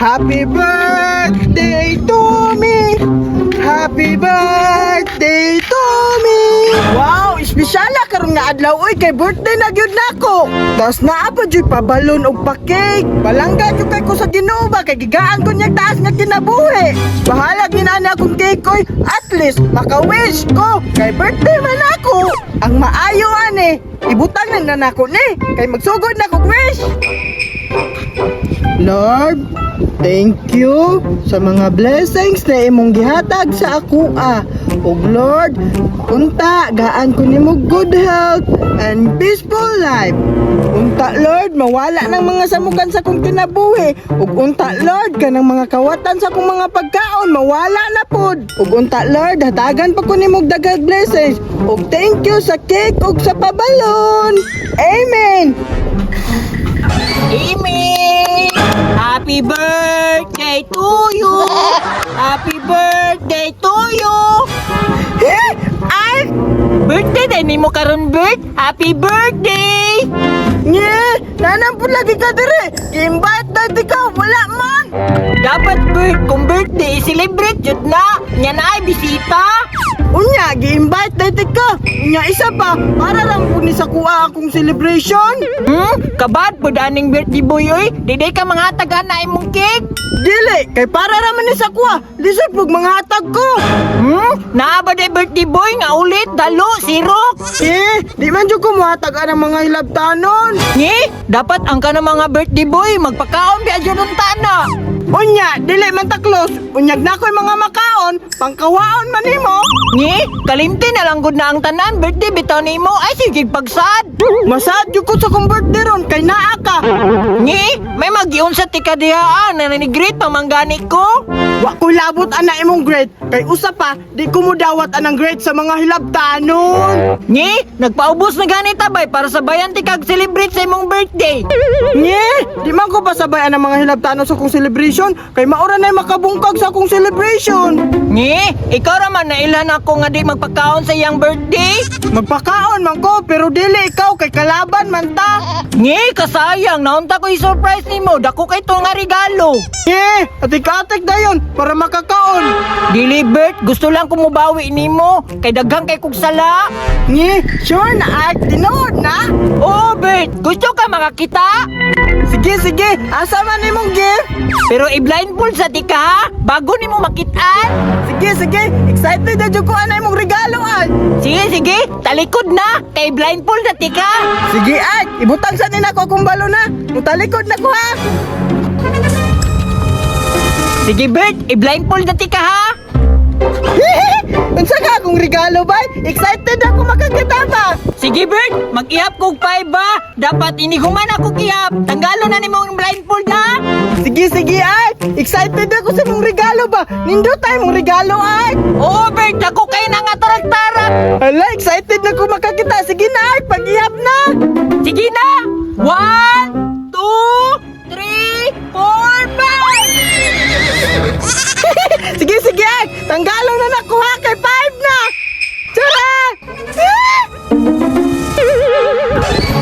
Happy birthday to me! Happy birthday to me! Wow, espesyal na karon nga adlaw oy kay birthday na gyud nako. Tas naa pa jud pa balon og pa cake. Balangga jud kay ko sa Ginoo ba kay gigaan ko niya taas nga kinabuhi. Bahala ginana akong cake oy. At least maka-wish ko kay birthday man ako. Ang maayo ani, ibutang na nako ni kay magsugod na kog wish. Lord, thank you sa mga blessings na imong gihatag sa ako ug Lord, unta gaan ko nimo good health and peaceful life. Unta Lord, mawala ng mga samukan sa kong kinabuhi. Ug unta Lord, kanang mga kawatan sa kong mga pagkaon mawala na pod. Ug unta Lord, hatagan pa ko nimo daghang blessings. Ug thank you sa cake ug sa pabalon. Amen. Amy! Happy birthday to you! Happy birthday to you! Eh, ay, Birthday din ni mo karon, Bert! Happy birthday! nye, nanang po lagi ka dire. I-invite na di ka, wala man. Dapat, Bert, kung birthday, celebrate yun na! Yan na ay bisita! Unya, gi-invite na di ka. Unya, isa pa, para lang po ni sa kuha akong celebration. Kabad po daning birthday boy, oy! Diday ka mga taga na imong cake! Dili, kay para raman ni sa kuha. Lisod pug mga hatag ko. Naa ba day birthday boy nga ulit, dalo, sirok? Eh, di man dyan ko mahatag ang mga hilabtanon. Ni, dapat ang ka ng mga birthday boy, magpakaon bi adyo ng tana! Unya, dili man taklos. Unyag na ko'y mga makaon, pangkawaon man nimo. Ni, kalimti na lang gud na ang tanan, birthday bitaw nimo ay sige pagsad. Masad yun ko sa kong birthday ron, kay naa ka. Ni, may magiun sa tika dihaan na nanigreet pamanggani ko. Wa ko'y labot ana imong grade. Kay usa pa, di ko mo dawat anang grade sa mga hilabtanon. Ni, nagpaubos na gani tabay para sabayan ti kag celebrate sa imong birthday. Nye, di man ko pasabayan ang mga hilabtanon sa kong celebration. Kay maura na'y makabungkag sa akong celebration. Ni, ikaw raman na ilan ako nga di magpakaon sa iyang birthday. Magpakaon man ko, pero dili ikaw kay kalaban man ta. Ni, kasayang, naunta ko i-surprise nimo, dako kay to nga regalo. Nye, atik-atik dayon para makakaon. Dili Bert, gusto lang ko mubawi nimo, kay daghang kay kog sala. Nye, sure na at tinood na. Oo Bert, gusto ka makakita? Sige, sige, asa man imong gift? Pero i-blindfold sa tika ha, bago nimo makitaan. Sige, sige, excited na dyan ko anay mong regalo ay. Sige, sige, talikod na, kay blindfold sa tika. Sige ay, ibutang sa nina ko kung balo na. Mutalikod na ko ha. Sige Bert, i-blindfold sa tika ha. Unsa ka akong regalo ba? Excited ako makakita ba? Sige Bert, mag-ihap kog 5 ba? Dapat iniguman ako kihap. Tanggalo na nimo ang blindfold ha. Sige, sige ay. Excited ako sa mong regalo ba? Nindo tayo mong regalo ay. Oo Bert, ako kayo na nga tarak-tarak. Hala, excited na ko makakita. Sige na ay, pag-ihap na. Sige na! 1, 2, 3, 4, 5! Sige, sige ay. Tanggalong na nakuha kay 5 na. Tara!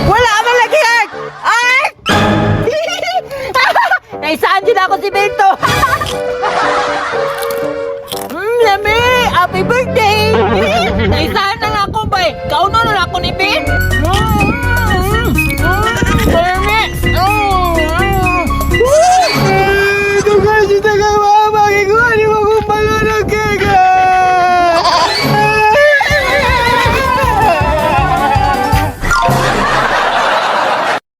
Wala man lagi ay. Ay! Naisaan din ako si Berto! Lami! Happy birthday! Naisaan na nga ako ba eh! Kauno na ako ni Ben!